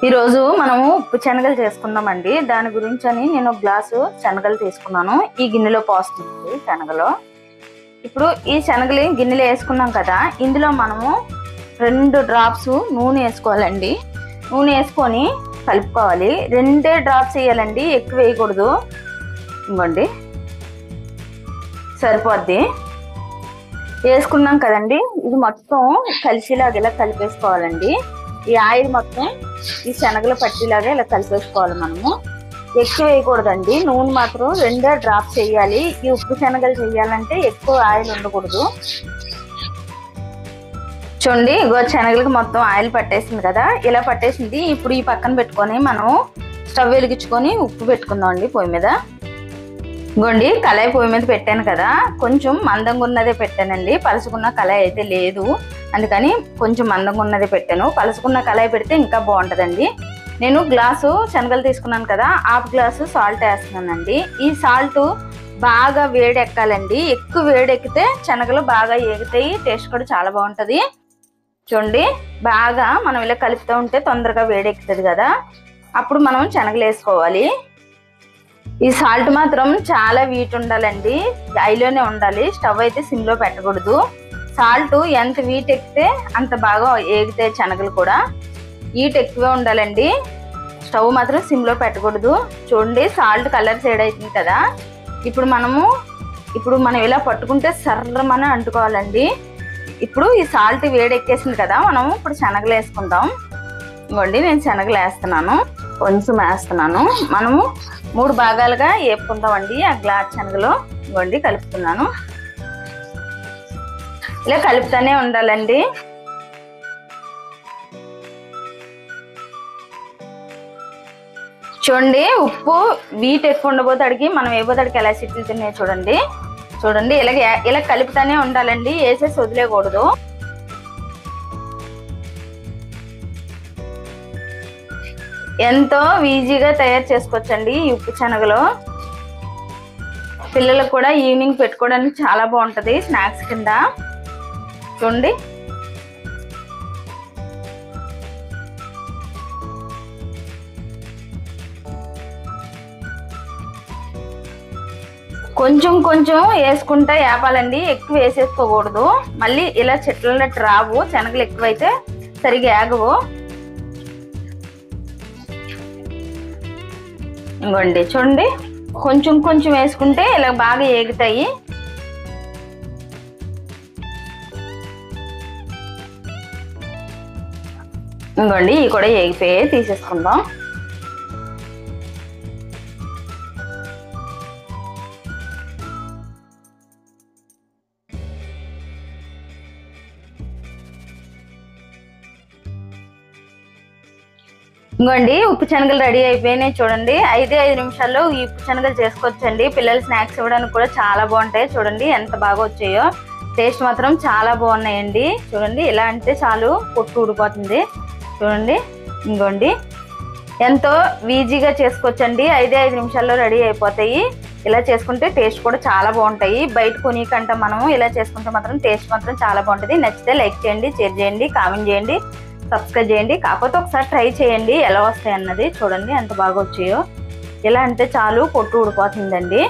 ఈ రోజు మనము ఉప్పు శనగలు చేసుకుందామండి. దాని గురించి అని నేను ఒక గ్లాసు శనగలు తీసుకున్నాను. ఈ గిన్నెలో పోస్తుంది శనగలు. ఇప్పుడు ఈ శనగలు గిన్నెలో వేసుకున్నాం కదా, ఇందులో మనము 2 డ్రాప్స్ నూనె వేసుకోవాలండి. నూనె వేసుకొని కలుపుకోవాలి. 2 డ్రాప్స్ వేయాలండి, ఎక్కువ వేయకూడదు. ఇంకోండి సరిపోద్ది. వేసుకున్నాం కదండి, ఇది మొత్తం కలిసిలాగా ఇలా కలిపేసుకోవాలండి. ఈ ఆయిల్ మొత్తం ఈ శనగలు పట్టిలాగా ఇలా కలిపేసుకోవాలి. మనము ఎక్కువ వేయకూడదండి, నూనె మాత్రం 2 డ్రాప్స్ వేయాలి. ఈ ఉప్పు శనగలు చేయాలంటే ఎక్కువ ఆయిల్ ఉండకూడదు. చూడండి, ఇగో శనగలకి మొత్తం ఆయిల్ పట్టేసింది కదా, ఇలా పట్టేసింది. ఇప్పుడు ఈ పక్కన పెట్టుకొని మనం స్టవ్ వెలిగించుకొని ఉప్పు పెట్టుకుందాం అండి పొయ్యి మీద. ఇంకోండి కళాయి పొయ్యి మీద పెట్టాను కదా, కొంచెం మందంగా ఉన్నదే పెట్టానండి, పలుసుకున్న కళాయి అయితే లేదు. అందుకని కొంచెం మందంగా ఉన్నదే పెట్టాను. పలుసుకున్న కళాయి పెడితే ఇంకా బాగుంటుందండి. నేను గ్లాసు శనగలు తీసుకున్నాను కదా, 1/2 గ్లాసు సాల్ట్ వేస్తున్నానండి. ఈ సాల్ట్ బాగా వేడెక్కాలండి. ఎక్కువ వేడెక్కితే శనగలు బాగా ఏగుతాయి, టేస్ట్ కూడా చాలా బాగుంటుంది. చూడండి, బాగా మనం ఇలా కలుపుతూ ఉంటే తొందరగా వేడెక్కుతుంది కదా, అప్పుడు మనం శనగలు వేసుకోవాలి. ఈ సాల్ట్ మాత్రం చాలా వీట్ ఉండాలండి, హైలోనే ఉండాలి. స్టవ్ అయితే సిమ్లో పెట్టకూడదు. సాల్ట్ ఎంత వీట్ ఎక్కితే అంత బాగా ఏగితే శనగలు కూడా. హీట్ ఎక్కువే ఉండాలండి, స్టవ్ మాత్రం సిమ్లో పెట్టకూడదు. చూడండి, సాల్ట్ కలర్ షేడ్ అవుతుంది కదా, ఇప్పుడు మనం ఇలా పట్టుకుంటే సర్రమని అంటుకోవాలండి. ఇప్పుడు ఈ సాల్ట్ వేడెక్కేసింది కదా, మనం ఇప్పుడు శనగలు వేసుకుందాం. ఇంకోండి నేను శనగలు వేస్తున్నాను, కొంచెం వేస్తున్నాను. మనము 3 భాగాలుగా వేపుకుందామండి ఆ గ్లాస్ శనగలు. ఇంకోండి కలుపుతున్నాను, ఇలా కలుపుతూనే ఉండాలండి. చూడండి, ఉప్పు వీట్ ఎక్కువ ఉండబోతాడికి మనం వేయబోతాడికి ఎలా చిట్లుతున్నాయి చూడండి. చూడండి, ఇలా కలుపుతూనే ఉండాలండి, వేసేసి వదిలేయకూడదు. ఎంతో ఈజీగా తయారు చేసుకోవచ్చండి ఈ ఉప్పు శనగలు. పిల్లలకు కూడా ఈవినింగ్ పెట్టుకోవడానికి చాలా బాగుంటుంది స్నాక్స్ కింద. చూడండి, కొంచెం కొంచెం వేసుకుంటా వేపాలండి, ఎక్కువ వేసేసుకోకూడదు. మళ్ళీ ఇలా చెట్లన్నట్టు రావు శనగలు, ఎక్కువైతే సరిగా ఏగవు. ఇంకోండి చూడండి, కొంచెం కొంచెం వేసుకుంటే ఇలా బాగా ఏగుతాయి. ఇంకోండి ఇవి కూడా ఏగిపోయి తీసేసుకుందాం. ఇంకోండి ఉప్పు శనగలు రెడీ అయిపోయినాయి చూడండి. 5 నిమిషాల్లో ఈ ఉప్పు శనగలు చేసుకోవచ్చండి. పిల్లలు స్నాక్స్ ఇవ్వడానికి కూడా చాలా బాగుంటాయి. చూడండి ఎంత బాగా వచ్చాయో, టేస్ట్ మాత్రం చాలా బాగున్నాయండి. చూడండి, ఇలా అంటే చాలు పొట్టు ఊడిపోతుంది. చూడండి, ఇంకోండి ఎంతో ఈజీగా చేసుకోవచ్చండి. 5 నిమిషాల్లో రెడీ అయిపోతాయి. ఇలా చేసుకుంటే టేస్ట్ కూడా చాలా బాగుంటాయి. బయట కొనికంటే మనము ఇలా చేసుకుంటే మాత్రం టేస్ట్ మాత్రం చాలా బాగుంటుంది. నచ్చితే లైక్ చేయండి, షేర్ చేయండి, కామెంట్ చేయండి, సబ్స్క్రైబ్ చేయండి. కాకపోతే ఒకసారి ట్రై చేయండి ఎలా వస్తాయి అన్నది. చూడండి ఎంత బాగా వచ్చాయో, ఇలా అంటే చాలు పొట్టు ఊడిపోతుందండి.